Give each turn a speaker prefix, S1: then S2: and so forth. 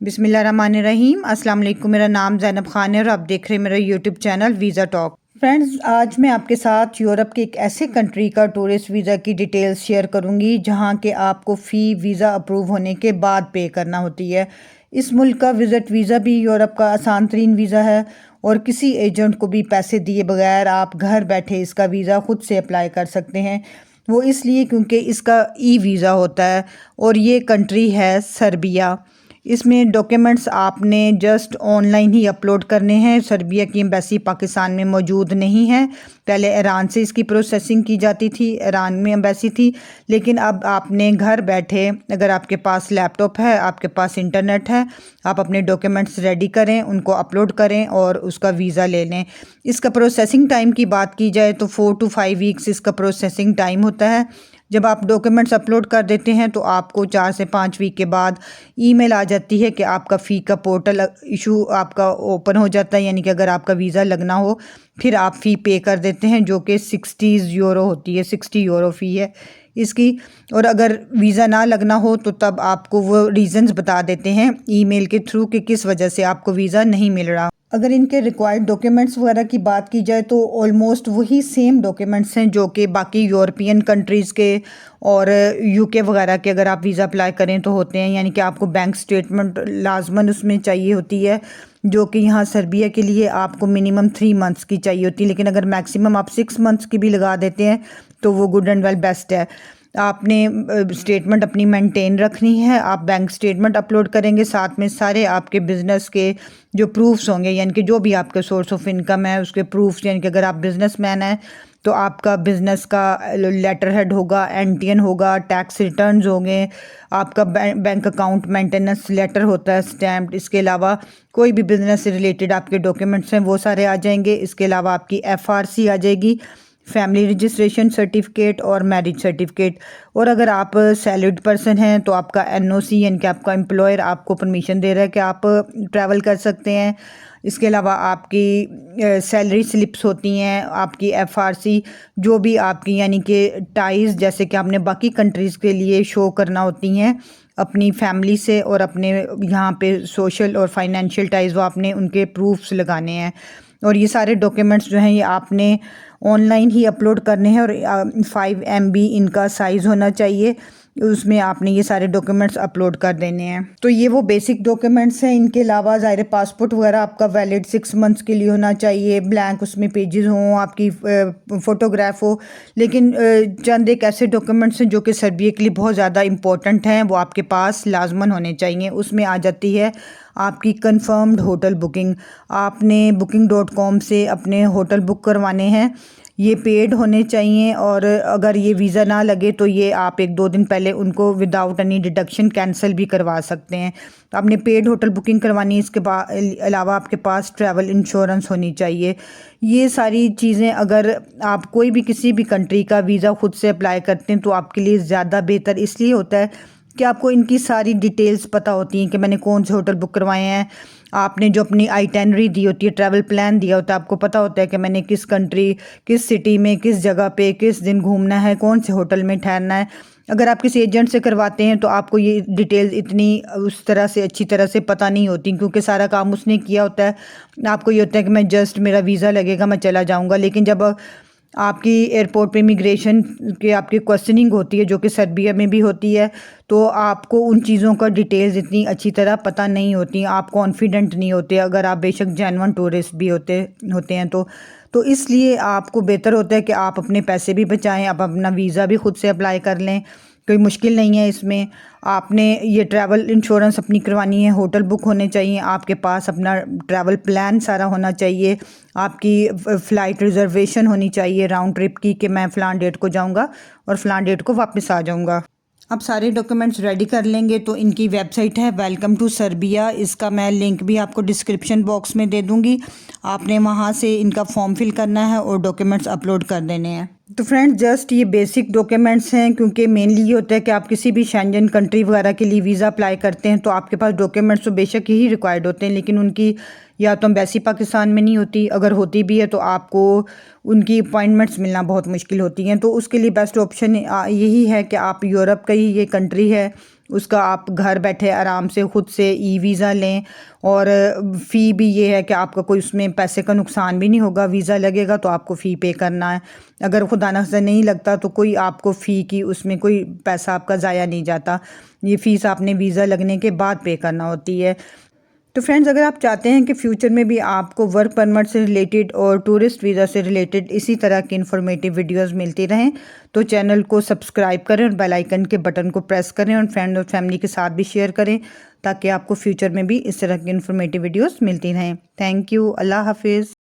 S1: बिस्मिल्लाहिर्रहमानिर्रहीम। अस्सलाम वालेकुम। मेरा नाम ज़ैनब ख़ान है और आप देख रहे हैं मेरा YouTube channel visa talk. Friends, आज मैं आपके साथ यूरोप के एक ऐसे कंट्री का टूरिस्ट वीज़ा की डिटेल्स शेयर करूंगी जहां के आपको फ़ी वीज़ा अप्रूव होने के बाद पे करना होती है। इस मुल्क का विज़िट वीज़ा भी यूरोप का आसान तरीन वीज़ा है और किसी एजेंट को भी पैसे दिए बगैर आप घर बैठे इसका वीज़ा खुद से अप्लाई कर सकते हैं। वो इसलिए क्योंकि इसका ई वीज़ा होता है और ये कंट्री है सर्बिया। इसमें डॉक्यूमेंट्स आपने जस्ट ऑनलाइन ही अपलोड करने हैं। सर्बिया की एम्बेसी पाकिस्तान में मौजूद नहीं है। पहले ईरान से इसकी प्रोसेसिंग की जाती थी, ईरान में एम्बेसी थी, लेकिन अब आपने घर बैठे, अगर आपके पास लैपटॉप है, आपके पास इंटरनेट है, आप अपने डॉक्यूमेंट्स रेडी करें, उनको अपलोड करें और उसका वीज़ा ले लें। इसका प्रोसेसिंग टाइम की बात की जाए तो 4 to 5 वीक्स इसका प्रोसेसिंग टाइम होता है। जब आप डॉक्यूमेंट्स अपलोड कर देते हैं तो आपको 4 से 5 वीक के बाद ईमेल आ जाती है कि आपका फ़ी का पोर्टल इशू आपका ओपन हो जाता है, यानी कि अगर आपका वीज़ा लगना हो फिर आप फ़ी पे कर देते हैं जो कि 60 यूरो होती है। 60 यूरो फ़ी है इसकी। और अगर वीज़ा ना लगना हो तो तब आपको वो रीज़न्स बता देते हैं ईमेल के थ्रू कि किस वजह से आपको वीज़ा नहीं मिल रहा। अगर इनके रिक्वायर्ड डॉक्यूमेंट्स वगैरह की बात की जाए तो ऑलमोस्ट वही सेम डॉक्यूमेंट्स हैं जो कि बाकी यूरोपियन कंट्रीज़ के और यूके वगैरह के अगर आप वीज़ा अप्लाई करें तो होते हैं। यानी कि आपको बैंक स्टेटमेंट लाजमन उसमें चाहिए होती है, जो कि यहाँ सर्बिया के लिए आपको मिनिमम 3 मंथ्स की चाहिए होती है, लेकिन अगर मैक्सिमम आप 6 मंथ्स की भी लगा देते हैं तो वो गुड एंड वेल बेस्ट है। आपने स्टेटमेंट अपनी मेंटेन रखनी है। आप बैंक स्टेटमेंट अपलोड करेंगे, साथ में सारे आपके बिज़नेस के जो प्रूफ्स होंगे, यानी कि जो भी आपका सोर्स ऑफ इनकम है उसके प्रूफ्स, यानी कि अगर आप बिजनेसमैन हैं तो आपका बिज़नेस का लेटर हेड होगा, एनटीएन होगा, टैक्स रिटर्न्स होंगे, आपका बैंक अकाउंट मेंटेनेंस लेटर होता है स्टैम्प्ड। इसके अलावा कोई भी बिज़नेस से रिलेटेड आपके डॉक्यूमेंट्स हैं वो सारे आ जाएंगे। इसके अलावा आपकी एफआरसी आ जाएगी, फैमिली रजिस्ट्रेशन सर्टिफिकेट और मैरिज सर्टिफिकेट। और अगर आप सैलरीड पर्सन हैं तो आपका एनओसी, यानी कि आपका एम्प्लॉयर आपको परमिशन दे रहा है कि आप ट्रैवल कर सकते हैं। इसके अलावा आपकी सैलरी स्लिप्स होती हैं, आपकी एफआरसी, जो भी आपकी यानी कि टाइज़ जैसे कि आपने बाकी कंट्रीज़ के लिए शो करना होती हैं अपनी फैमिली से, और अपने यहाँ पे सोशल और फाइनेंशियल टाइज़ वो आपने उनके प्रूफ्स लगाने हैं। और ये सारे डॉक्यूमेंट्स जो हैं ये आपने ऑनलाइन ही अपलोड करने हैं और 5 MB इनका साइज़ होना चाहिए। उसमें आपने ये सारे डॉक्यूमेंट्स अपलोड कर देने हैं। तो ये वो बेसिक डॉक्यूमेंट्स हैं। इनके अलावा ज़ाहिर पासपोर्ट वगैरह आपका वैलिड 6 मंथ्स के लिए होना चाहिए, ब्लैंक उसमें पेजेस हों, आपकी फ़ोटोग्राफ हो। लेकिन चंद एक ऐसे डॉक्यूमेंट्स हैं जो कि सर्बिया के लिए बहुत ज़्यादा इंपॉर्टेंट हैं, वो आपके पास लाजमन होने चाहिए। उसमें आ जाती है आपकी कंफर्म्ड होटल बुकिंग। आपने booking.com से अपने होटल बुक करवाने हैं, ये पेड होने चाहिए। और अगर ये वीज़ा ना लगे तो ये आप 1-2 दिन पहले उनको विदाउट एनी डिडक्शन कैंसिल भी करवा सकते हैं। तो आपने पेड होटल बुकिंग करवानी है। इसके अलावा आपके पास ट्रैवल इंश्योरेंस होनी चाहिए। ये सारी चीज़ें अगर आप कोई भी किसी भी कंट्री का वीज़ा खुद से अप्लाई करते हैं तो आपके लिए ज़्यादा बेहतर इसलिए होता है कि आपको इनकी सारी डिटेल्स पता होती हैं कि मैंने कौन से होटल बुक करवाए हैं। आपने जो अपनी आइटेनरी दी होती है, ट्रैवल प्लान दिया होता है, आपको पता होता है कि मैंने किस कंट्री, किस सिटी में, किस जगह पे किस दिन घूमना है, कौन से होटल में ठहरना है। अगर आप किसी एजेंट से करवाते हैं तो आपको ये डिटेल्स इतनी उस तरह से अच्छी तरह से पता नहीं होती, क्योंकि सारा काम उसने किया होता है। आपको ये होता है कि मैं जस्ट मेरा वीज़ा लगेगा मैं चला जाऊँगा, लेकिन जब आपकी एयरपोर्ट पे इमिग्रेशन के आपकी क्वेश्चनिंग होती है जो कि सर्बिया में भी होती है, तो आपको उन चीज़ों का डिटेल्स इतनी अच्छी तरह पता नहीं होती, आप कॉन्फिडेंट नहीं होते अगर आप बेशक जेन्युइन टूरिस्ट भी होते हैं तो इसलिए आपको बेहतर होता है कि आप अपने पैसे भी बचाएं, आप अपना वीज़ा भी खुद से अप्लाई कर लें। कोई मुश्किल नहीं है इसमें। आपने ये ट्रैवल इंश्योरेंस अपनी करवानी है, होटल बुक होने चाहिए, आपके पास अपना ट्रैवल प्लान सारा होना चाहिए, आपकी फ़्लाइट रिज़र्वेशन होनी चाहिए राउंड ट्रिप की कि मैं फ़लान डेट को जाऊंगा और फ़लान डेट को वापस आ जाऊंगा। अब सारे डॉक्यूमेंट्स रेडी कर लेंगे तो इनकी वेबसाइट है वेलकम टू सर्बिया। इसका मैं लिंक भी आपको डिस्क्रिप्शन बॉक्स में दे दूंगी। आपने वहां से इनका फॉर्म फिल करना है और डॉक्यूमेंट्स अपलोड कर देने हैं। तो फ्रेंड्स, जस्ट ये बेसिक डॉक्यूमेंट्स हैं, क्योंकि मेनली ये होता है कि आप किसी भी शेंजन कंट्री वगैरह के लिए वीज़ा अप्लाई करते हैं तो आपके पास डॉक्यूमेंट्स तो बेशक यही रिक्वायर्ड होते हैं, लेकिन उनकी या तो एम्बेसी पाकिस्तान में नहीं होती, अगर होती भी है तो आपको उनकी अपॉइंटमेंट्स मिलना बहुत मुश्किल होती हैं। तो उसके लिए बेस्ट ऑप्शन यही है कि आप यूरोप का ही ये कंट्री है, उसका आप घर बैठे आराम से ख़ुद से ई वीज़ा लें। और फ़ी भी ये है कि आपका कोई उसमें पैसे का नुकसान भी नहीं होगा। वीज़ा लगेगा तो आपको फ़ी पे करना है, अगर खुदा न खास्ता नहीं लगता तो कोई आपको फ़ी की उसमें कोई पैसा आपका ज़ाया नहीं जाता। ये फ़ीस आपने वीज़ा लगने के बाद पे करना होती है। तो फ्रेंड्स, अगर आप चाहते हैं कि फ़्यूचर में भी आपको वर्क परमिट से रिलेटेड और टूरिस्ट वीज़ा से रिलेटेड इसी तरह की इन्फॉर्मेटिव वीडियोस मिलती रहें, तो चैनल को सब्सक्राइब करें और बेल आइकन के बटन को प्रेस करें और फ्रेंड और फैमिली के साथ भी शेयर करें, ताकि आपको फ्यूचर में भी इस तरह की इन्फॉर्मेटिव वीडियोस मिलती रहें। Thank you. अल्लाह हाफिज़।